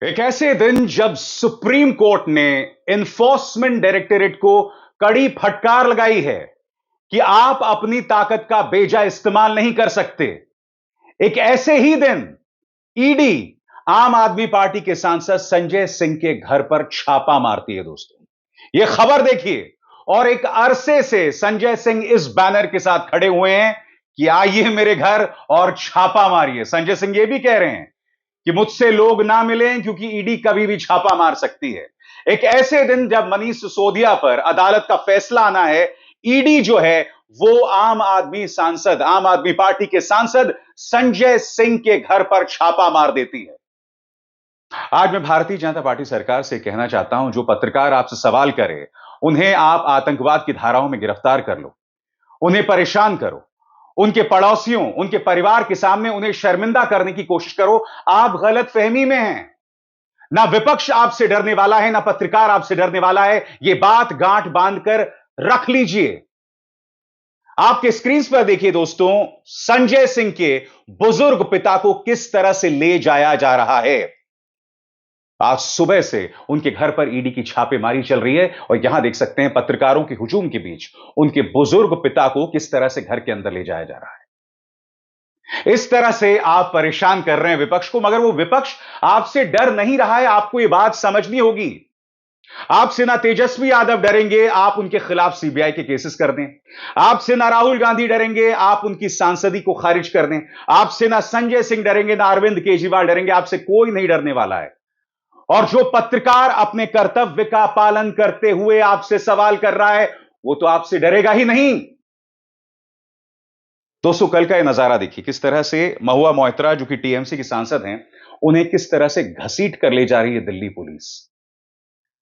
एक ऐसे दिन जब सुप्रीम कोर्ट ने एनफोर्समेंट डायरेक्टोरेट को कड़ी फटकार लगाई है कि आप अपनी ताकत का बेजा इस्तेमाल नहीं कर सकते। एक ऐसे ही दिन ईडी आम आदमी पार्टी के सांसद संजय सिंह के घर पर छापा मारती है। दोस्तों, यह खबर देखिए। और एक अरसे से संजय सिंह इस बैनर के साथ खड़े हुए हैं कि आइए मेरे घर और छापा मारिए। संजय सिंह यह भी कह रहे हैं कि मुझसे लोग ना मिलें क्योंकि ईडी कभी भी छापा मार सकती है। एक ऐसे दिन जब मनीष सिसोदिया पर अदालत का फैसला आना है, ईडी जो है वो आम आदमी पार्टी के सांसद संजय सिंह के घर पर छापा मार देती है। आज मैं भारतीय जनता पार्टी सरकार से कहना चाहता हूं, जो पत्रकार आपसे सवाल करे उन्हें आप आतंकवाद की धाराओं में गिरफ्तार कर लो, उन्हें परेशान करो, उनके पड़ोसियों, उनके परिवार के सामने उन्हें शर्मिंदा करने की कोशिश करो। आप गलत फहमी में हैं। ना विपक्ष आपसे डरने वाला है, ना पत्रकार आपसे डरने वाला है। यह बात गांठ बांधकर रख लीजिए। आपके स्क्रीन पर देखिए दोस्तों, संजय सिंह के बुजुर्ग पिता को किस तरह से ले जाया जा रहा है। आज सुबह से उनके घर पर ईडी की छापेमारी चल रही है और यहां देख सकते हैं पत्रकारों के हुजूम के बीच उनके बुजुर्ग पिता को किस तरह से घर के अंदर ले जाया जा रहा है। इस तरह से आप परेशान कर रहे हैं विपक्ष को, मगर वो विपक्ष आपसे डर नहीं रहा है। आपको यह बात समझनी होगी। आपसे ना तेजस्वी यादव डरेंगे, आप उनके खिलाफ सीबीआई के केसेस कर दें। आपसे ना राहुल गांधी डरेंगे, आप उनकी सांसदी को खारिज कर दें। आपसे ना संजय सिंह डरेंगे, ना अरविंद केजरीवाल डरेंगे। आपसे कोई नहीं डरने वाला है। और जो पत्रकार अपने कर्तव्य का पालन करते हुए आपसे सवाल कर रहा है, वो तो आपसे डरेगा ही नहीं। दोस्तों, कल का यह नजारा देखिए, किस तरह से महुआ मोइत्रा, जो कि टीएमसी की सांसद हैं, उन्हें किस तरह से घसीट कर ले जा रही है दिल्ली पुलिस।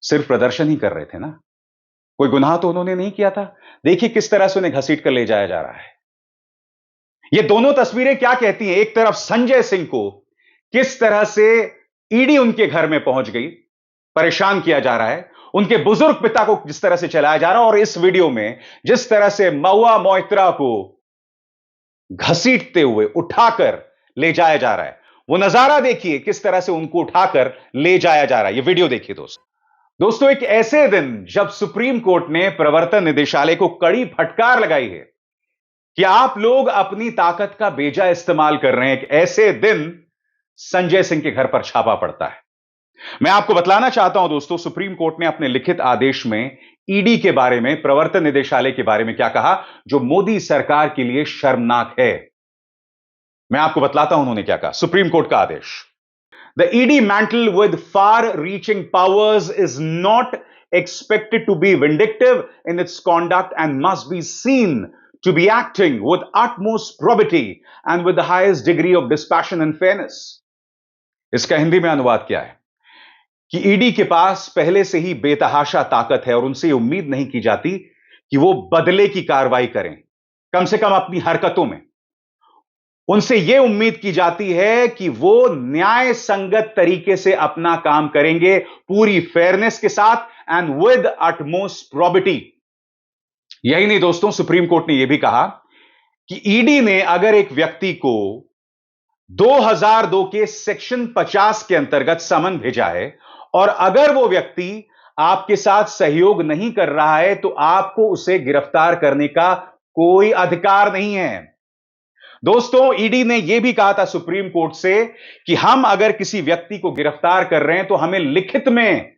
सिर्फ प्रदर्शन ही कर रहे थे ना, कोई गुनाह तो उन्होंने नहीं किया था। देखिए किस तरह से उन्हें घसीट कर ले जाया जा रहा है। ये दोनों तस्वीरें क्या कहती हैं? एक तरफ संजय सिंह को किस तरह से ईडी उनके घर में पहुंच गई, परेशान किया जा रहा है, उनके बुजुर्ग पिता को जिस तरह से चलाया जा रहा है, और इस वीडियो में जिस तरह से महुआ मोइत्रा को घसीटते हुए उठाकर ले जाया जा रहा है, वो नजारा देखिए किस तरह से उनको उठाकर ले जाया जा रहा है। ये वीडियो देखिए दोस्तों, एक ऐसे दिन जब सुप्रीम कोर्ट ने प्रवर्तन निदेशालय को कड़ी फटकार लगाई है कि आप लोग अपनी ताकत का बेजा इस्तेमाल कर रहे हैं, एक ऐसे दिन संजय सिंह के घर पर छापा पड़ता है। मैं आपको बतलाना चाहता हूं दोस्तों, सुप्रीम कोर्ट ने अपने लिखित आदेश में ईडी के बारे में, प्रवर्तन निदेशालय के बारे में क्या कहा, जो मोदी सरकार के लिए शर्मनाक है। मैं आपको बतलाता हूं उन्होंने क्या कहा। सुप्रीम कोर्ट का आदेश: The ED mantle with far-reaching powers is not expected to be vindictive in its conduct and must be seen to be acting with utmost probity and with the highest degree of dispassion and fairness. इसका हिंदी में अनुवाद क्या है कि ED के पास पहले से ही बेतहाशा ताकत है और उनसे उम्मीद नहीं की जाती कि वो बदले की कार्रवाई करें। कम से कम अपनी हरकतों में उनसे यह उम्मीद की जाती है कि वो न्याय संगत तरीके से अपना काम करेंगे, पूरी फेयरनेस के साथ एंड विद अटमोस्ट प्रोबिटी। यही नहीं दोस्तों, सुप्रीम कोर्ट ने यह भी कहा कि ईडी ने अगर एक व्यक्ति को 2002 के सेक्शन 50 के अंतर्गत समन भेजा है और अगर वो व्यक्ति आपके साथ सहयोग नहीं कर रहा है, तो आपको उसे गिरफ्तार करने का कोई अधिकार नहीं है। दोस्तों, ईडी ने यह भी कहा था सुप्रीम कोर्ट से कि हम अगर किसी व्यक्ति को गिरफ्तार कर रहे हैं तो हमें लिखित में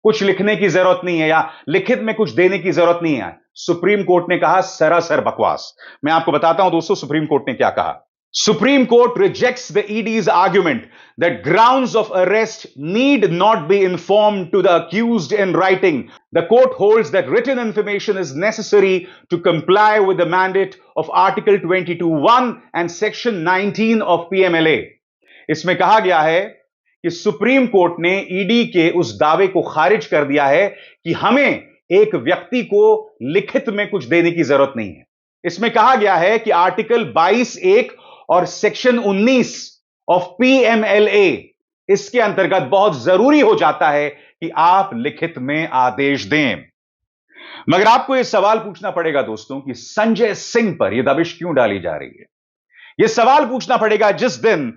कुछ लिखने की जरूरत नहीं है या लिखित में कुछ देने की जरूरत नहीं है। सुप्रीम कोर्ट ने कहा सरासर बकवास। मैं आपको बताता हूं दोस्तों, सुप्रीम कोर्ट ने क्या कहा। Supreme Court rejects the ED's argument that grounds of arrest need not be informed to the accused in writing. The court holds that written information is necessary to comply with the mandate of Article 22(1) and Section 19 of PMLA. इसमें कहा गया है कि supreme court ने ED के उस दावे को खारिज कर दिया है कि हमें एक व्यक्ति को लिखित में कुछ देने की जरूरत नहीं है। इसमें कहा गया है कि आर्टिकल 22(1) और सेक्शन 19 ऑफ पीएमएलए, इसके अंतर्गत बहुत जरूरी हो जाता है कि आप लिखित में आदेश दें। मगर आपको यह सवाल पूछना पड़ेगा दोस्तों कि संजय सिंह पर यह दबिश क्यों डाली जा रही है। यह सवाल पूछना पड़ेगा जिस दिन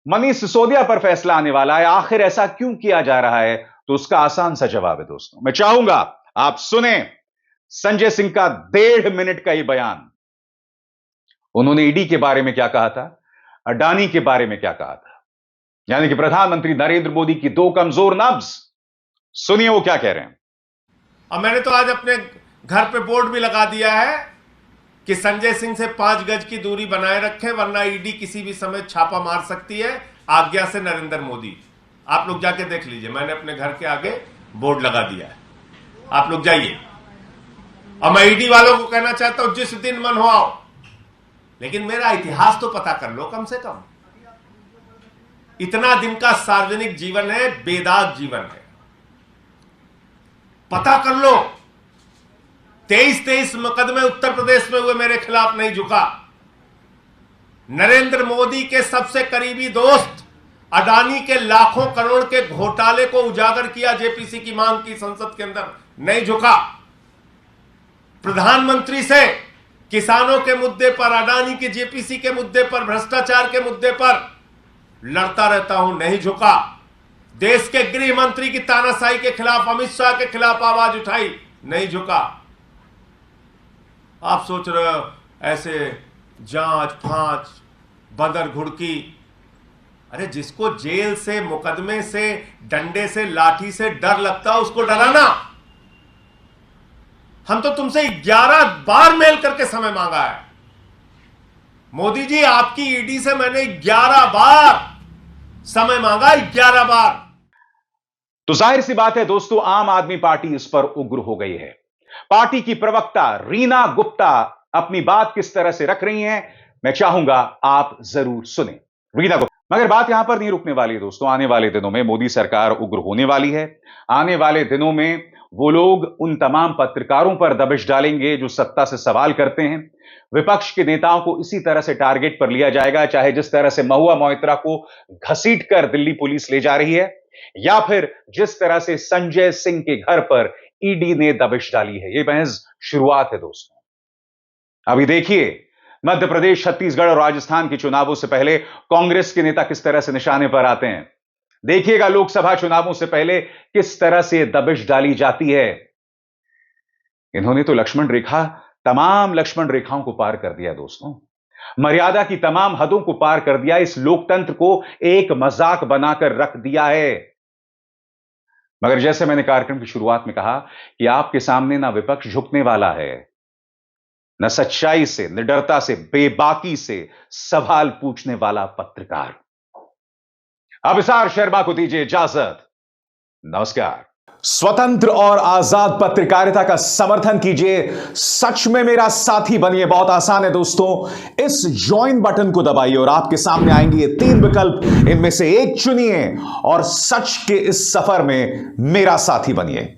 मनीष सिसोदिया पर फैसला आने वाला है। आखिर ऐसा क्यों किया जा रहा है? तो उसका आसान सा जवाब है दोस्तों। मैं चाहूंगा आप सुने संजय सिंह का 1.5 मिनट का यह बयान। उन्होंने ईडी के बारे में क्या कहा था, अडानी के बारे में क्या कहा था, यानी कि प्रधानमंत्री नरेंद्र मोदी की दो कमजोर नब्ज। सुनिए वो क्या कह रहे हैं। अब मैंने तो आज अपने घर पे बोर्ड भी लगा दिया है कि संजय सिंह से 5 गज की दूरी बनाए रखें, वरना ईडी किसी भी समय छापा मार सकती है, आज्ञा से नरेंद्र मोदी। आप लोग जाके देख लीजिए, मैंने अपने घर के आगे बोर्ड लगा दिया है, आप लोग जाइए। और मैं ईडी वालों को कहना चाहता हूं, जिस दिन मन हो आओ, लेकिन मेरा इतिहास तो पता कर लो कम से कम। इतना दिन का सार्वजनिक जीवन है, बेदाग जीवन है, पता कर लो। 23 मुकदमे उत्तर प्रदेश में हुए, मेरे खिलाफ नहीं झुका। नरेंद्र मोदी के सबसे करीबी दोस्त अडानी के लाखों करोड़ के घोटाले को उजागर किया, जेपीसी की मांग की संसद के अंदर, नहीं झुका। प्रधानमंत्री से किसानों के मुद्दे पर, अडानी के जेपीसी के मुद्दे पर, भ्रष्टाचार के मुद्दे पर लड़ता रहता हूं, नहीं झुका। देश के गृह मंत्री की तानाशाही के खिलाफ, अमित शाह के खिलाफ आवाज उठाई, नहीं झुका। आप सोच रहे हो ऐसे जांच फांच बंदर घुड़की, अरे जिसको जेल से, मुकदमे से, डंडे से, लाठी से डर लगता है उसको डराना। हम तो तुमसे 11 बार मेल करके समय मांगा है मोदी जी, आपकी ईडी से मैंने 11 बार समय मांगा, 11 बार। तो जाहिर सी बात है दोस्तों, आम आदमी पार्टी इस पर उग्र हो गई है। पार्टी की प्रवक्ता रीना गुप्ता अपनी बात किस तरह से रख रही हैं, मैं चाहूंगा आप जरूर सुने। रीना गुप्ता, मगर बात यहां पर नहीं रुकने वाली है दोस्तों। आने वाले दिनों में मोदी सरकार उग्र होने वाली है। आने वाले दिनों में वो लोग उन तमाम पत्रकारों पर दबिश डालेंगे जो सत्ता से सवाल करते हैं। विपक्ष के नेताओं को इसी तरह से टारगेट पर लिया जाएगा, चाहे जिस तरह से महुआ मोइत्रा को घसीटकर दिल्ली पुलिस ले जा रही है, या फिर जिस तरह से संजय सिंह के घर पर ईडी ने दबिश डाली है। यह महज शुरुआत है दोस्तों। अभी देखिए, मध्य प्रदेश, छत्तीसगढ़ और राजस्थान के चुनावों से पहले कांग्रेस के नेता किस तरह से निशाने पर आते हैं। देखिएगा लोकसभा चुनावों से पहले किस तरह से दबिश डाली जाती है। इन्होंने तो लक्ष्मण रेखा, तमाम लक्ष्मण रेखाओं को पार कर दिया दोस्तों। मर्यादा की तमाम हदों को पार कर दिया। इस लोकतंत्र को एक मजाक बनाकर रख दिया है। मगर जैसे मैंने कार्यक्रम की शुरुआत में कहा कि आपके सामने ना विपक्ष झुकने वाला है, न सच्चाई से, निडरता से, बेबाकी से सवाल पूछने वाला पत्रकार। अभिसार शर्मा को दीजिए इजाजत। नमस्कार। स्वतंत्र और आजाद पत्रकारिता का समर्थन कीजिए, सच में मेरा साथी बनिए। बहुत आसान है दोस्तों, इस ज्वाइन बटन को दबाइए और आपके सामने आएंगे ये 3 विकल्प। इनमें से एक चुनिए और सच के इस सफर में मेरा साथी बनिए।